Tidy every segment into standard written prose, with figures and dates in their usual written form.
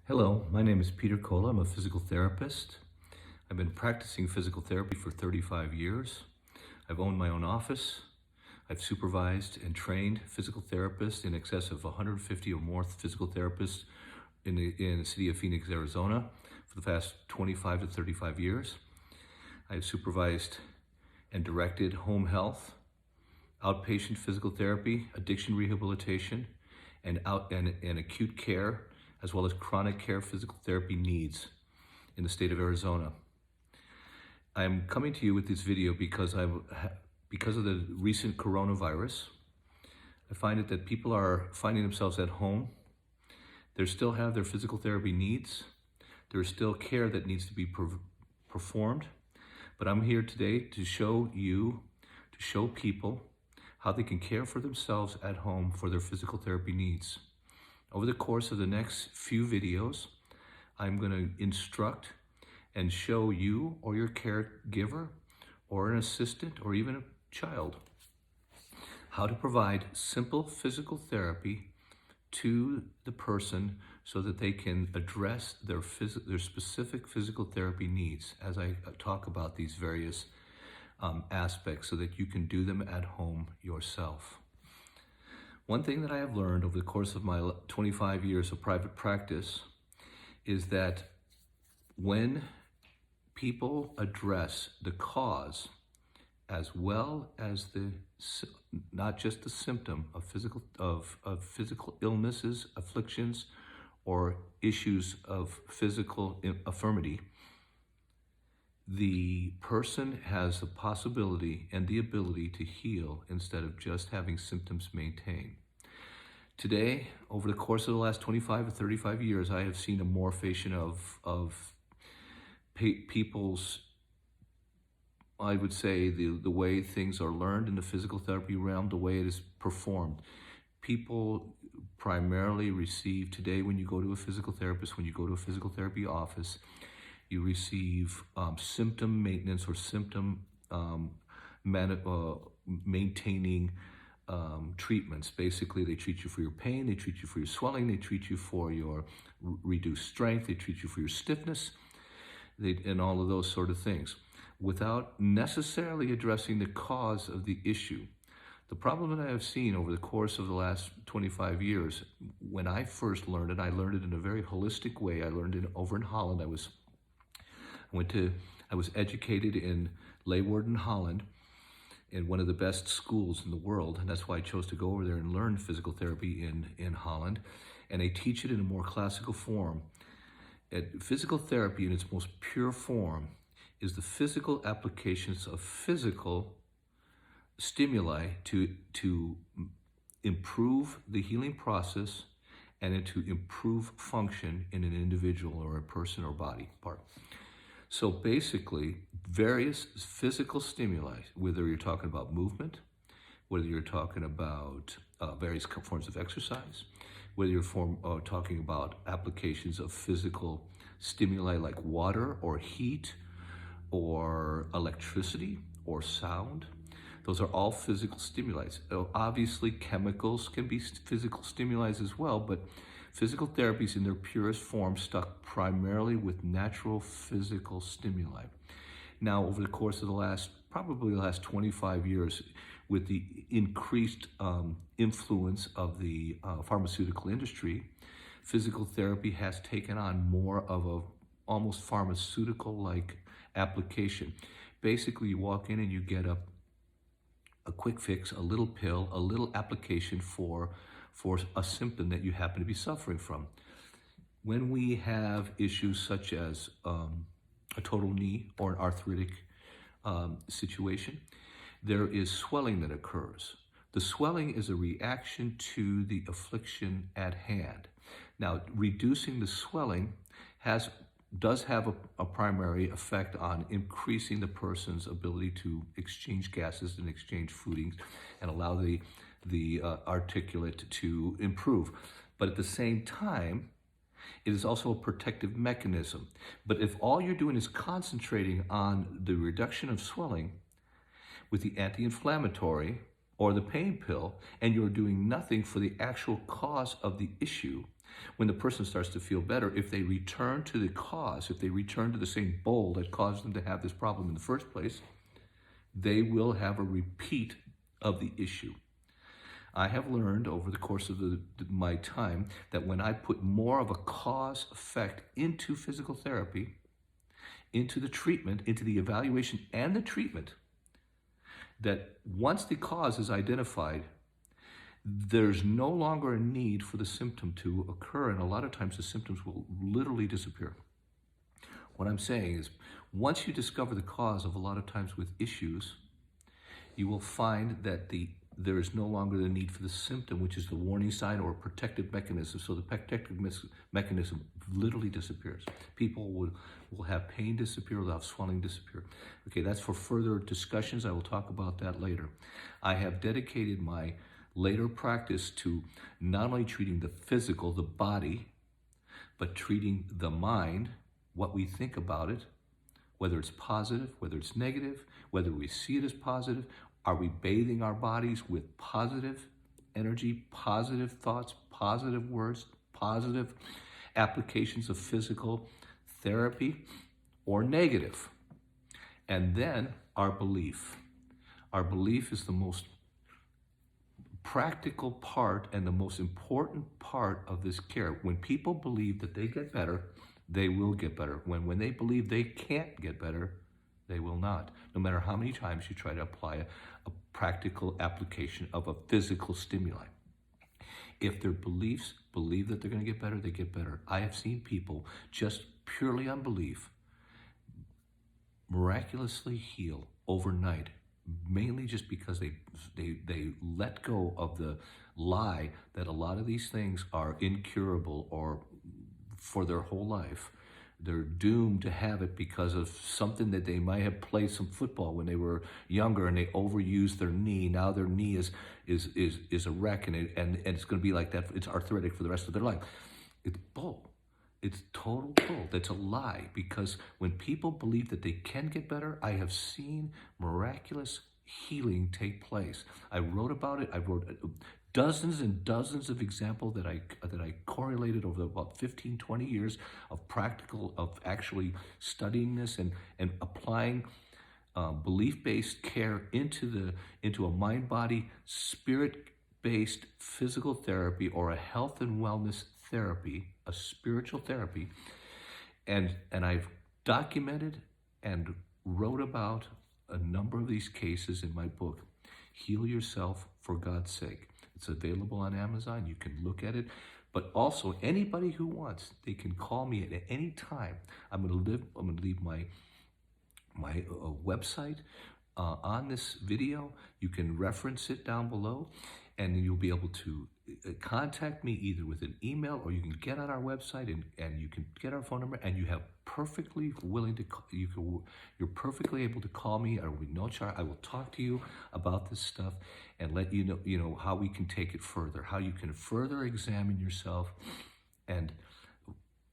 Hello, my name is Peter Colla. I'm a physical therapist. I've been practicing physical therapy for 35 years. I've owned my own office. I've supervised and trained physical therapists in excess of 150 or more physical therapists in the city of Phoenix, Arizona for the past 25 to 35 years. I've supervised and directed home health, outpatient physical therapy, addiction rehabilitation, and acute care, as well as chronic care physical therapy needs in the state of Arizona. I'm coming to you with this video because of the recent coronavirus. I find it that people are finding themselves at home. They still have their physical therapy needs. There is still care that needs to be performed. But I'm here today to show people how they can care for themselves at home for their physical therapy needs. Over the course of the next few videos, I'm going to instruct and show you or your caregiver or an assistant or even a child how to provide simple physical therapy to the person so that they can address their specific physical therapy needs as I talk about these various aspects so that you can do them at home yourself. One thing that I have learned over the course of my 25 years of private practice is that when people address the cause as well as not just the symptom of physical illnesses, afflictions, or issues of physical infirmity, the person has the possibility and the ability to heal instead of just having symptoms maintained. Today, over the course of the last 25 or 35 years, I have seen a morphation of people's, I would say, the way things are learned in the physical therapy realm, the way it is performed. People primarily receive today, when you go to a physical therapist, when you go to a physical therapy office, you receive symptom maintenance or symptom maintaining treatments. Basically, they treat you for your pain, they treat you for your swelling, they treat you for your reduced strength, they treat you for your stiffness, and all of those sort of things, without necessarily addressing the cause of the issue. The problem that I have seen over the course of the last 25 years, when I first learned it, I learned it in a very holistic way. I learned it over in Holland. I was educated in Leeuwarden, Holland, in one of the best schools in the world, and that's why I chose to go over there and learn physical therapy in Holland. And they teach it in a more classical form. Physical therapy in its most pure form is the physical applications of physical stimuli to improve the healing process and to improve function in an individual or a person or body part. So basically, various physical stimuli, whether you're talking about movement, whether you're talking about various forms of exercise, whether you're talking about applications of physical stimuli like water or heat or electricity or sound, those are all physical stimuli. Obviously, chemicals can be physical stimuli as well, but physical therapies in their purest form stuck primarily with natural physical stimuli. Now, over the course of probably the last 25 years, with the increased influence of the pharmaceutical industry, physical therapy has taken on more of a almost pharmaceutical-like application. Basically, you walk in and you get a quick fix, a little pill, a little application for a symptom that you happen to be suffering from. When we have issues such as a total knee or an arthritic situation, there is swelling that occurs. The swelling is a reaction to the affliction at hand. Now, reducing the swelling does have a primary effect on increasing the person's ability to exchange gases and exchange foodings and allow the articulate to improve. But at the same time, it is also a protective mechanism. But if all you're doing is concentrating on the reduction of swelling with the anti-inflammatory or the pain pill, and you're doing nothing for the actual cause of the issue, When the person starts to feel better, if they return to the cause, if they return to the same bowl that caused them to have this problem in the first place, they will have a repeat of the issue. I have learned over the course of my time that when I put more of a cause effect into physical therapy, into the treatment, into the evaluation and the treatment, that once the cause is identified, there's no longer a need for the symptom to occur, and a lot of times the symptoms will literally disappear. What I'm saying is, once you discover the cause of a lot of times with issues, you will find that there is no longer the need for the symptom, which is the warning sign or protective mechanism. So the protective mechanism literally disappears. People will have pain disappear, they'll have swelling disappear. Okay, that's for further discussions. I will talk about that later. I have dedicated my later practice to not only treating the physical, the body, but treating the mind, what we think about it, whether it's positive, whether it's negative, whether we see it as positive. Are we bathing our bodies with positive energy, positive thoughts, positive words, positive applications of physical therapy, or negative? And then our belief. Our belief is the most practical part and the most important part of this care. When people believe that they get better, they will get better. When they believe they can't get better, they will not. No matter how many times you try to apply a practical application of a physical stimuli. If their beliefs believe that they're going to get better, they get better. I have seen people just purely on belief miraculously heal overnight, mainly just because they let go of the lie that a lot of these things are incurable or for their whole life. They're doomed to have it because of something that they might have played some football when they were younger and they overused their knee. Now their knee is a wreck and it's going to be like that. It's arthritic for the rest of their life. It's bull. It's total bull. That's a lie, because when people believe that they can get better, I have seen miraculous healing take place. I wrote about it. I wrote dozens and dozens of examples that I correlated over about 15, 20 years of actually studying this and applying belief-based care into a mind-body, spirit-based physical therapy, or a health and wellness therapy, a spiritual therapy. And I've documented and wrote about a number of these cases in my book, Heal Yourself for God's Sake. It's available on Amazon. You can look at it. But also, anybody who wants, they can call me at any time. I'm going to leave my website on this video. You can reference it down below, and you'll be able to contact me either with an email, or you can get on our website and you can get our phone number, and you have perfectly willing to you're perfectly able to call me. There will be no charge. I will talk to you about this stuff and let you know how we can take it further, how you can further examine yourself, and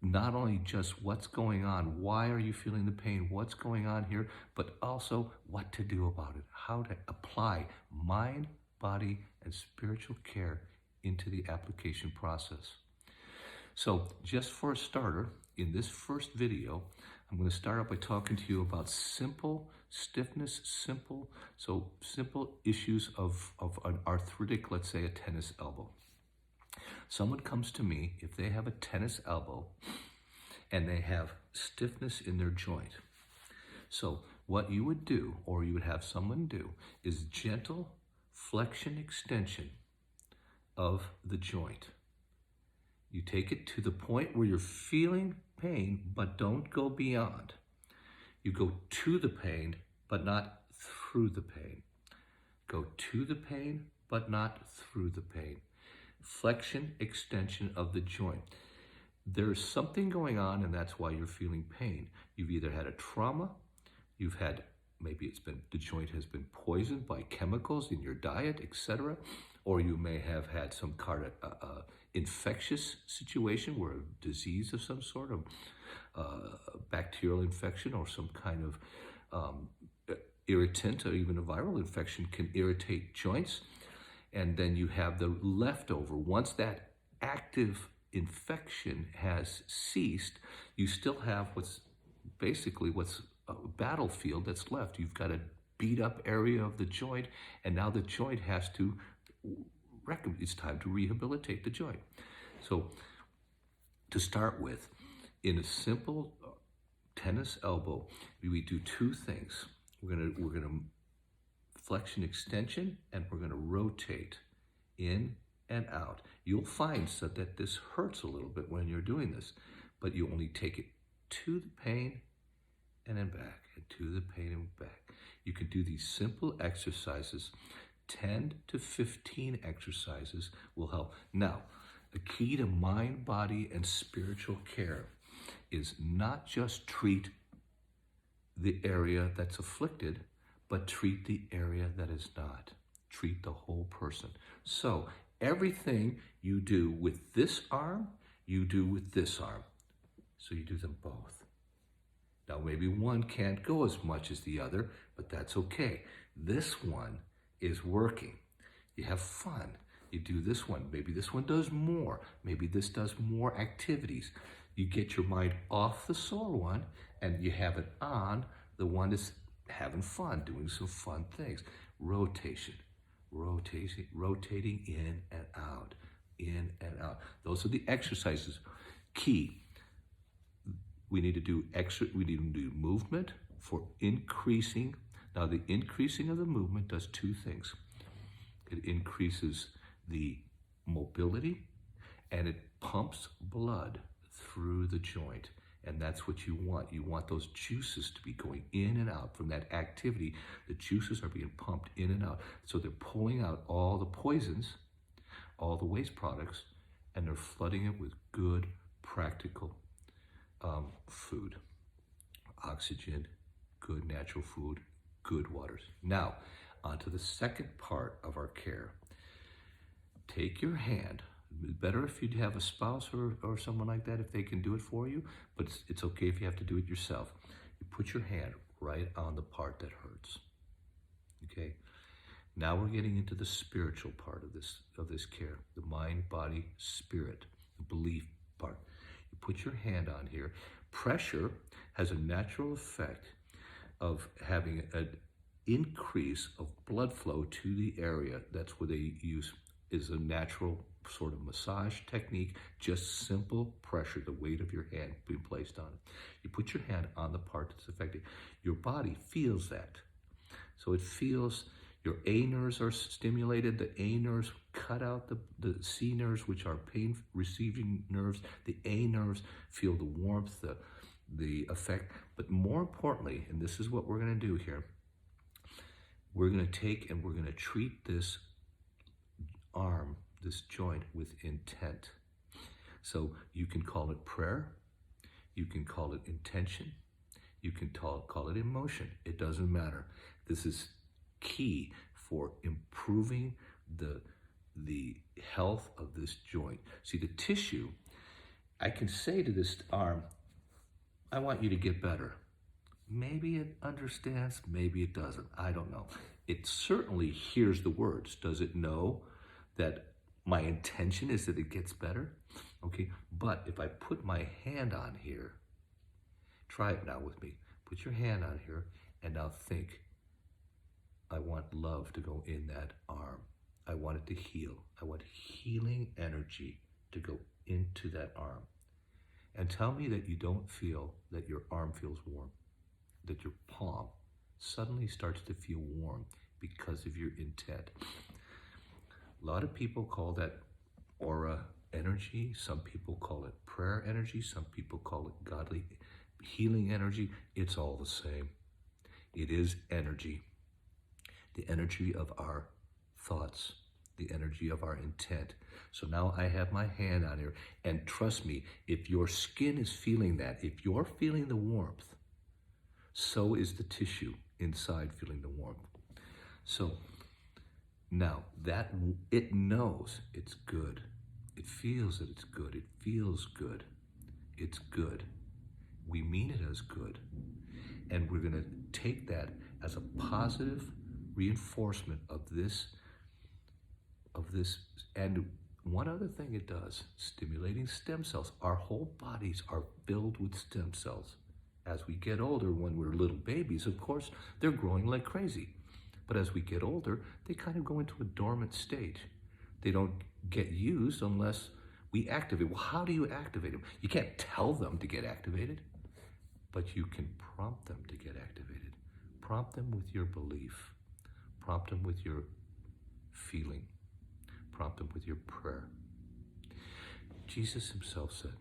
not only just what's going on, why are you feeling the pain, what's going on here, but also what to do about it, how to apply mind, body, and spiritual care into the application process. So just for a starter, in this first video, I'm going to start out by talking to you about simple stiffness, simple issues of an arthritic, let's say a tennis elbow. Someone comes to me if they have a tennis elbow and they have stiffness in their joint. So what you would do, or you would have someone do, is gentle flexion extension of the joint. You take it to the point where you're feeling pain, but don't go beyond. You go to the pain, but not through the pain. Go to the pain, but not through the pain. Flexion extension of the joint. There's something going on, and that's why you're feeling pain. You've either had a trauma, you've had, maybe the joint has been poisoned by chemicals in your diet, etc., or you may have had some kind of infectious situation where a disease of some sort, of bacterial infection or some kind of irritant, or even a viral infection can irritate joints. And then you have the leftover. Once that active infection has ceased, you still have what's a battlefield that's left. You've got a beat up area of the joint, and now the joint has to, it's time to rehabilitate the joint. So to start with, in a simple tennis elbow, we do two things. We're gonna flexion extension, and we're gonna rotate in and out. You'll find that this hurts a little bit when you're doing this, but you only take it to the pain and then back, and to the pain and back. You can do these simple exercises. 10 to 15 exercises will help. Now, the key to mind, body, and spiritual care is not just treat the area that's afflicted, but treat the area that is not. Treat the whole person. So everything you do with this arm, you do with this arm. So you do them both. Now maybe one can't go as much as the other, but that's okay. This one is working. You have fun. You do this one. Maybe this one does more. Maybe this does more activities. You get your mind off the sore one, and you have it on the one that's having fun, doing some fun things. Rotation, rotating in and out, in and out. Those are the exercises. Key. We need to do movement for increasing. Now the increasing of the movement does two things. It increases the mobility, and it pumps blood through the joint. And that's what you want. You want those juices to be going in and out from that activity. The juices are being pumped in and out. So they're pulling out all the poisons, all the waste products, and they're flooding it with good, practical food, oxygen, good natural food, good waters. Now, on to the second part of our care. Take your hand. Better if you'd have a spouse or someone like that, if they can do it for you, but it's okay if you have to do it yourself. You put your hand right on the part that hurts. Okay? Now we're getting into the spiritual part of this care, the mind, body, spirit, the belief part. You put your hand on here. Pressure has a natural effect of having an increase of blood flow to the area. That's what they use, is a natural sort of massage technique, just simple pressure, the weight of your hand being placed on it. You put your hand on the part that's affected. Your body feels that. So it feels your A nerves are stimulated. The A nerves cut out the C nerves, which are pain receiving nerves. The A nerves feel the warmth, the effect. But more importantly, and this is what we're going to do here, we're going to take and we're going to treat this arm, this joint, with intent. So you can call it prayer, you can call it intention, you can call it emotion. It doesn't matter. This is key for improving the health of this joint. See, the tissue, I can say to this arm, I want you to get better. Maybe it understands, maybe it doesn't. I don't know. It certainly hears the words. Does it know that my intention is that it gets better? Okay, but if I put my hand on here, try it now with me. Put your hand on here and now think, I want love to go in that arm. I want it to heal. I want healing energy to go into that arm. And tell me that you don't feel that your arm feels warm, that your palm suddenly starts to feel warm because of your intent. A lot of people call that aura energy. Some people call it prayer energy. Some people call it godly healing energy. It's all the same. It is energy. The energy of our thoughts, the energy of our intent. So now I have my hand on here, and trust me, if your skin is feeling that, if you're feeling the warmth, so is the tissue inside feeling the warmth. So now that it knows it's good, it feels that it's good, it feels good, it's good. We mean it as good. And we're going to take that as a positive reinforcement of this, and one other thing it does, stimulating stem cells. Our whole bodies are filled with stem cells. As we get older, when we're little babies, of course, they're growing like crazy. But as we get older, they kind of go into a dormant state. They don't get used unless we activate. Well, how do you activate them? You can't tell them to get activated, but you can prompt them to get activated. Prompt them with your belief. Prompt them with your feeling. Prompt them with your prayer. Jesus himself said,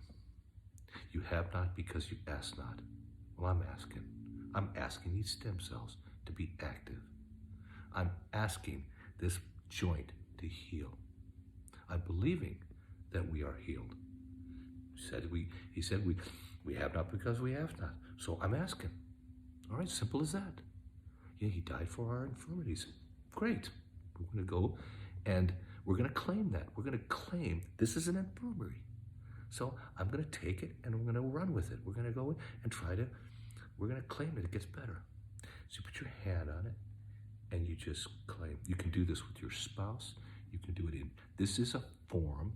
"You have not because you ask not." Well, I'm asking. I'm asking these stem cells to be active. I'm asking this joint to heal. I'm believing that we are healed. He said we have not because we have not. So I'm asking. All right, simple as that. Yeah, he died for our infirmities. Great. We're going to go and we're going to claim that. We're going to claim this is an infirmary. So I'm going to take it and we're going to run with it. We're going to go and we're going to claim it. It gets better. So you put your hand on it and you just claim. You can do this with your spouse. You can do it this is a form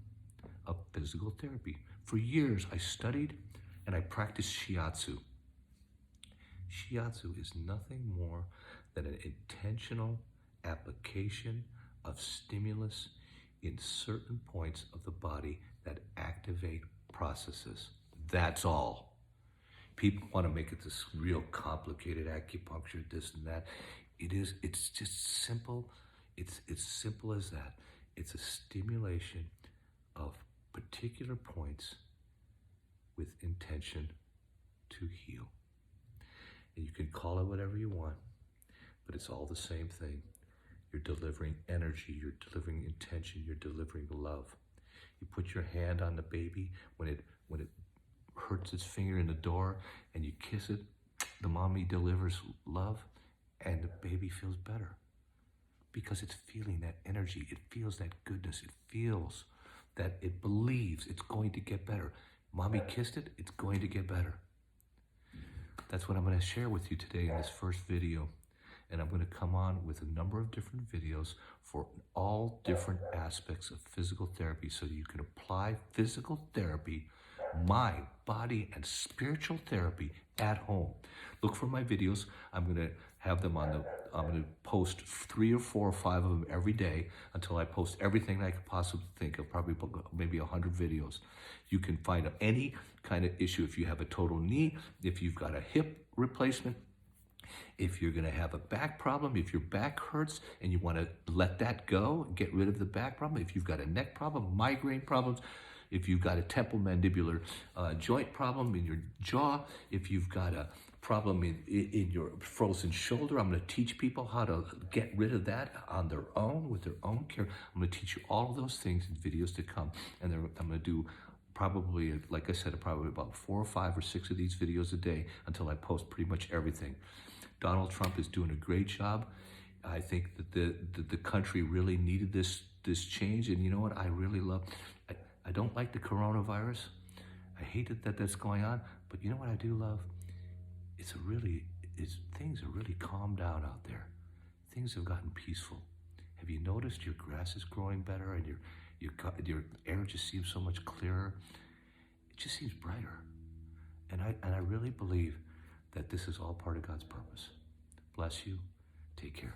of physical therapy. For years, I studied and I practiced Shiatsu. Shiatsu is nothing more than an intentional application of stimulus in certain points of the body that activate processes. That's all. People want to make it this real complicated acupuncture, this and that. It's just simple. It's simple as that. It's a stimulation of particular points with intention to heal. And you can call it whatever you want, but it's all the same thing. You're delivering energy, you're delivering intention, you're delivering love. You put your hand on the baby when it hurts its finger in the door and you kiss it, the mommy delivers love and the baby feels better because it's feeling that energy. It feels that goodness. It feels that it believes it's going to get better. Mommy kissed it, it's going to get better. That's what I'm going to share with you today in this first video. And I'm going to come on with a number of different videos for all different aspects of physical therapy so you can apply physical therapy, mind, body, and spiritual therapy at home. Look for my videos. I'm going to have them I'm going to post 3 or 4 or 5 of them every day until I post everything I could possibly think of, probably maybe 100 videos. You can find any kind of issue. If you have a total knee, if you've got a hip replacement, if you're going to have a back problem, if your back hurts and you want to let that go, get rid of the back problem, if you've got a neck problem, migraine problems, if you've got a temporomandibular joint problem in your jaw, if you've got a problem in your frozen shoulder, I'm going to teach people how to get rid of that on their own, with their own care. I'm going to teach you all of those things in videos to come. And I'm going to do probably, like I said, probably about 4 or 5 or 6 of these videos a day until I post pretty much everything. Donald Trump is doing a great job. I think that the country really needed this change. And you know what I really love? I don't like the coronavirus. I hate that that's going on. But you know what I do love? Things are really calmed down out there. Things have gotten peaceful. Have you noticed your grass is growing better and your air just seems so much clearer? It just seems brighter. And I really believe that this is all part of God's purpose. Bless you. Take care.